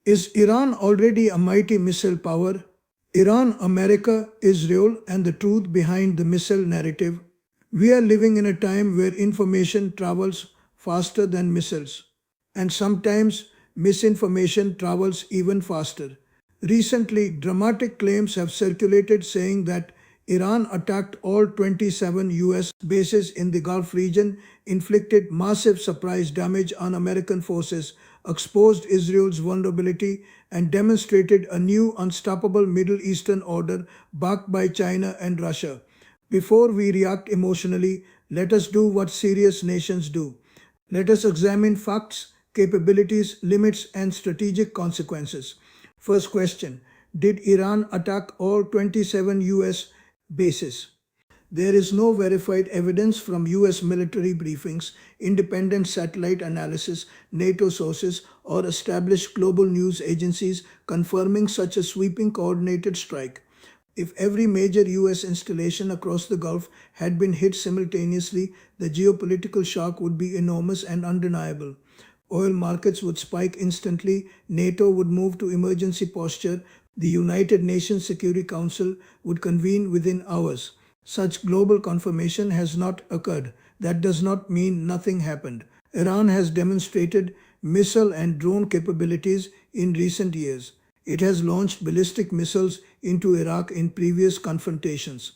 Is Iran already a mighty missile power? Iran, America, Israel, and the truth behind the missile narrative. We are living in a time where information travels faster than missiles, and sometimes misinformation travels even faster. Recently, dramatic claims have circulated saying that Iran attacked all 27 US bases in the Gulf region, inflicted massive surprise damage on American forces, exposed Israel's vulnerability, and demonstrated a new unstoppable Middle Eastern order backed by China and Russia. Before we react emotionally, let us do what serious nations do. Let us examine facts, capabilities, limits, and strategic consequences. First question: did Iran attack all 27 US bases? There is no verified evidence from US military briefings, independent satellite analysis, NATO sources, or established global news agencies confirming such a sweeping coordinated strike. If every major US installation across the Gulf had been hit simultaneously, the geopolitical shock would be enormous and undeniable. Oil markets would spike instantly, NATO would move to emergency posture, the United Nations Security Council would convene within hours. Such global confirmation has not occurred. That does not mean nothing happened. Iran has demonstrated missile and drone capabilities in recent years. It has launched ballistic missiles into Iraq in previous confrontations.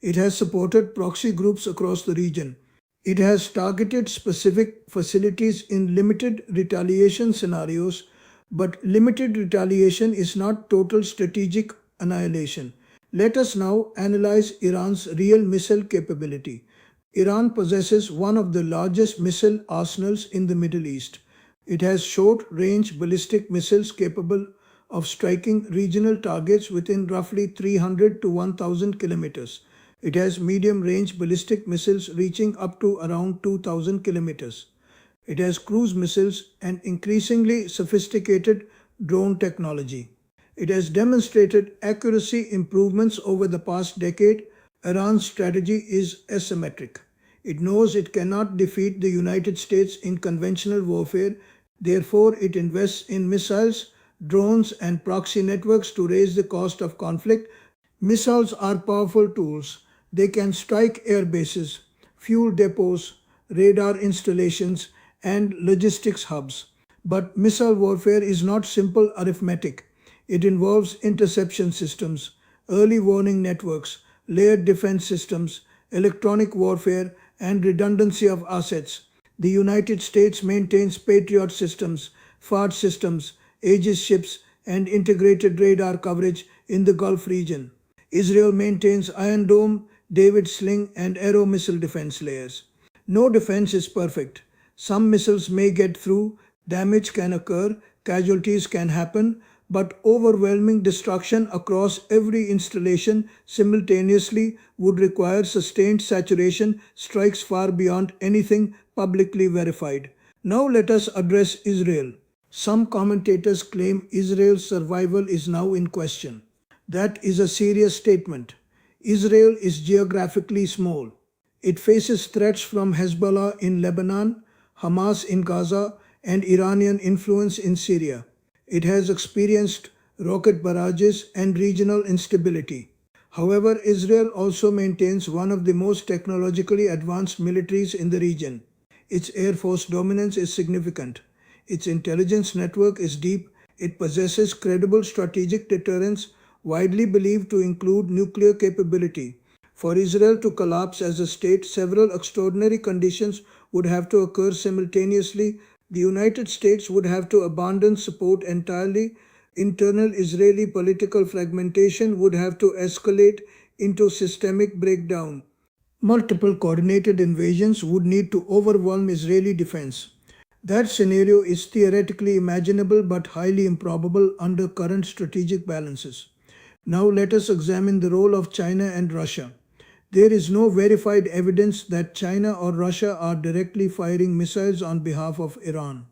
It has supported proxy groups across the region. It has targeted specific facilities in limited retaliation scenarios, but limited retaliation is not total strategic annihilation. Let us now analyze Iran's real missile capability. Iran possesses one of the largest missile arsenals in the Middle East. It has short range ballistic missiles capable of striking regional targets within roughly 300 to 1000 kilometers. It has medium range ballistic missiles reaching up to around 2000 kilometers. It has cruise missiles and increasingly sophisticated drone technology. It has demonstrated accuracy improvements over the past decade. Iran's strategy is asymmetric. It knows it cannot defeat the United States in conventional warfare, therefore, it invests in missiles, drones, and proxy networks to raise the cost of conflict. Missiles are powerful tools. They can strike air bases, fuel depots, radar installations, and logistics hubs. But missile warfare is not simple arithmetic. It involves interception systems, early warning networks, layered defense systems, electronic warfare, and redundancy of assets. The United States maintains Patriot systems, FARD systems, Aegis ships, and integrated radar coverage in the Gulf region. Israel maintains Iron Dome, David Sling, and Arrow missile defense layers. No defense is perfect. Some missiles may get through, damage can occur, casualties can happen, but overwhelming destruction across every installation simultaneously would require sustained saturation strikes far beyond anything publicly verified. Now let us address Israel. Some commentators claim Israel's survival is now in question. That is a serious statement. Israel is geographically small. It faces threats from Hezbollah in Lebanon, Hamas in Gaza, and Iranian influence in Syria. It has experienced rocket barrages and regional instability. However, Israel also maintains one of the most technologically advanced militaries in the region. Its air force dominance is significant. Its intelligence network is deep. It possesses credible strategic deterrence, widely believed to include nuclear capability. For Israel to collapse as a state, several extraordinary conditions would have to occur simultaneously. The United States would have to abandon support entirely. Internal Israeli political fragmentation would have to escalate into systemic breakdown. Multiple coordinated invasions would need to overwhelm Israeli defense. That scenario is theoretically imaginable but highly improbable under current strategic balances. Now let us examine the role of China and Russia. There is no verified evidence that China or Russia are directly firing missiles on behalf of Iran.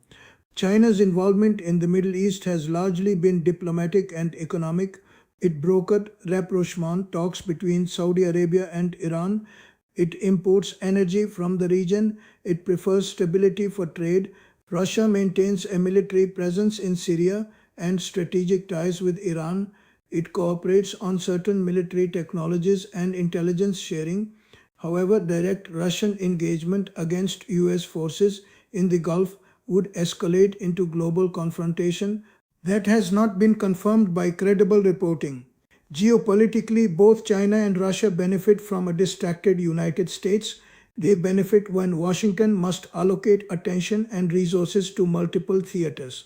China's involvement in the Middle East has largely been diplomatic and economic. It brokered rapprochement talks between Saudi Arabia and Iran. It imports energy from the region. It prefers stability for trade. Russia maintains a military presence in Syria and strategic ties with Iran. It cooperates on certain military technologies and intelligence sharing. However, direct Russian engagement against US forces in the Gulf would escalate into global confrontation that has not been confirmed by credible reporting. Geopolitically, both China and Russia benefit from a distracted United States. They benefit when Washington must allocate attention and resources to multiple theaters.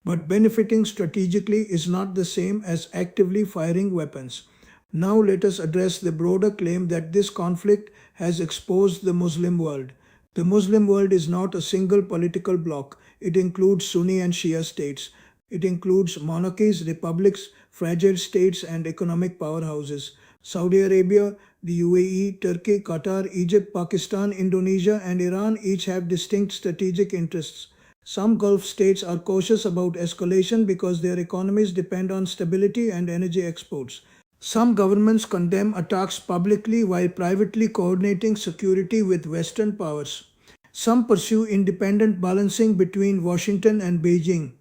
But benefiting strategically is not the same as actively firing weapons. Now let us address the broader claim that this conflict has exposed the Muslim world. The Muslim world is not a single political bloc. It includes Sunni and Shia states. It includes monarchies, republics, fragile states, and economic powerhouses. Saudi Arabia, the UAE, Turkey, Qatar, Egypt, Pakistan, Indonesia, and Iran each have distinct strategic interests. Some Gulf states are cautious about escalation because their economies depend on stability and energy exports. Some governments condemn attacks publicly while privately coordinating security with Western powers. Some pursue independent balancing between Washington and Beijing.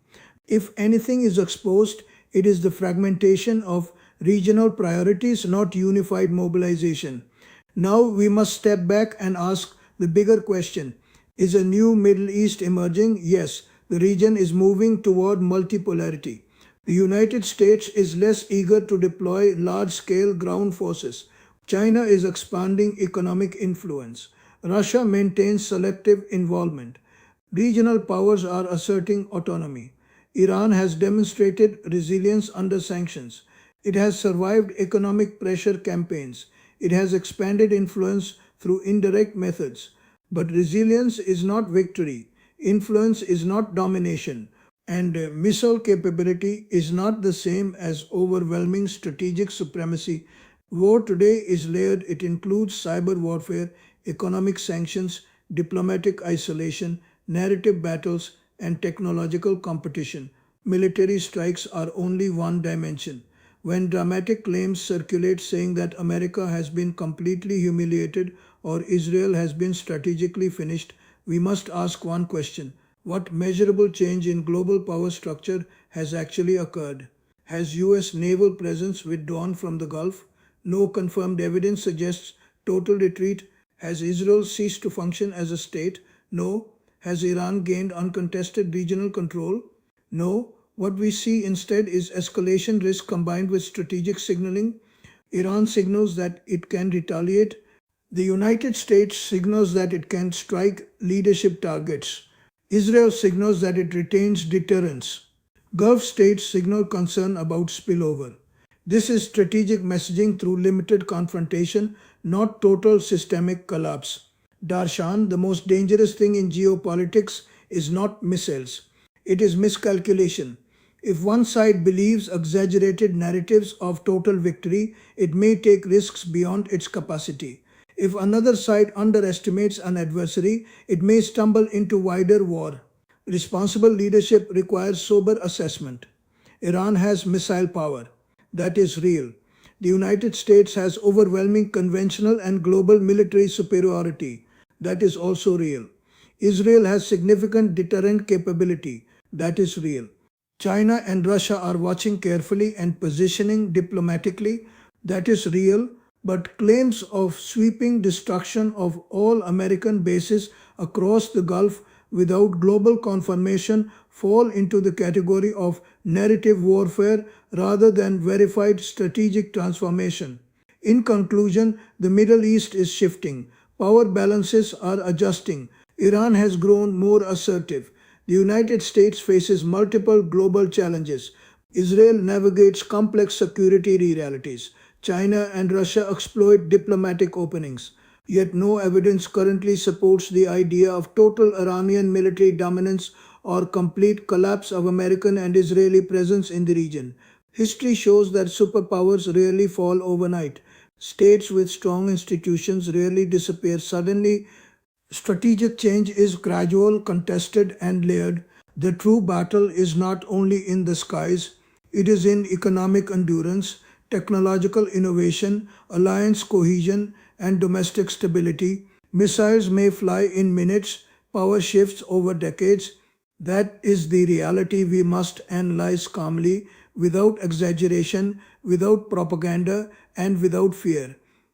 If anything is exposed, it is the fragmentation of regional priorities, not unified mobilization. Now we must step back and ask the bigger question. Is a new Middle East emerging? Yes, the region is moving toward multipolarity. The United States is less eager to deploy large-scale ground forces. China is expanding economic influence. Russia maintains selective involvement. Regional powers are asserting autonomy. Iran has demonstrated resilience under sanctions. It has survived economic pressure campaigns. It has expanded influence through indirect methods. But resilience is not victory. Influence is not domination. And missile capability is not the same as overwhelming strategic supremacy. War today is layered. It includes cyber warfare, economic sanctions, diplomatic isolation, narrative battles, and technological competition. Military strikes are only one dimension. When dramatic claims circulate saying that America has been completely humiliated or Israel has been strategically finished, we must ask one question. What measurable change in global power structure has actually occurred? Has US naval presence withdrawn from the Gulf? No confirmed evidence suggests total retreat. Has Israel ceased to function as a state? No. Has Iran gained uncontested regional control? No. What we see instead is escalation risk combined with strategic signaling. Iran signals that it can retaliate. The United States signals that it can strike leadership targets. Israel signals that it retains deterrence. Gulf states signal concern about spillover. This is strategic messaging through limited confrontation, not total systemic collapse. Darshan, the most dangerous thing in geopolitics is not missiles. It is miscalculation. If one side believes exaggerated narratives of total victory, it may take risks beyond its capacity. If another side underestimates an adversary, it may stumble into wider war. Responsible leadership requires sober assessment. Iran has missile power. That is real. The United States has overwhelming conventional and global military superiority. That is also real. Israel has significant deterrent capability. That is real. China and Russia are watching carefully and positioning diplomatically. That is real. But claims of sweeping destruction of all American bases across the Gulf without global confirmation fall into the category of narrative warfare rather than verified strategic transformation. In conclusion, the Middle East is shifting. Power balances are adjusting. Iran has grown more assertive. The United States faces multiple global challenges. Israel navigates complex security realities. China and Russia exploit diplomatic openings. Yet no evidence currently supports the idea of total Iranian military dominance or complete collapse of American and Israeli presence in the region. History shows that superpowers rarely fall overnight. States with strong institutions rarely disappear suddenly. Strategic change is gradual, contested, and layered. The true battle is not only in the skies, it is in economic endurance, technological innovation, alliance cohesion, and domestic stability. Missiles may fly in minutes, power shifts over decades. That is the reality we must analyze calmly, without exaggeration, without propaganda, and without fear.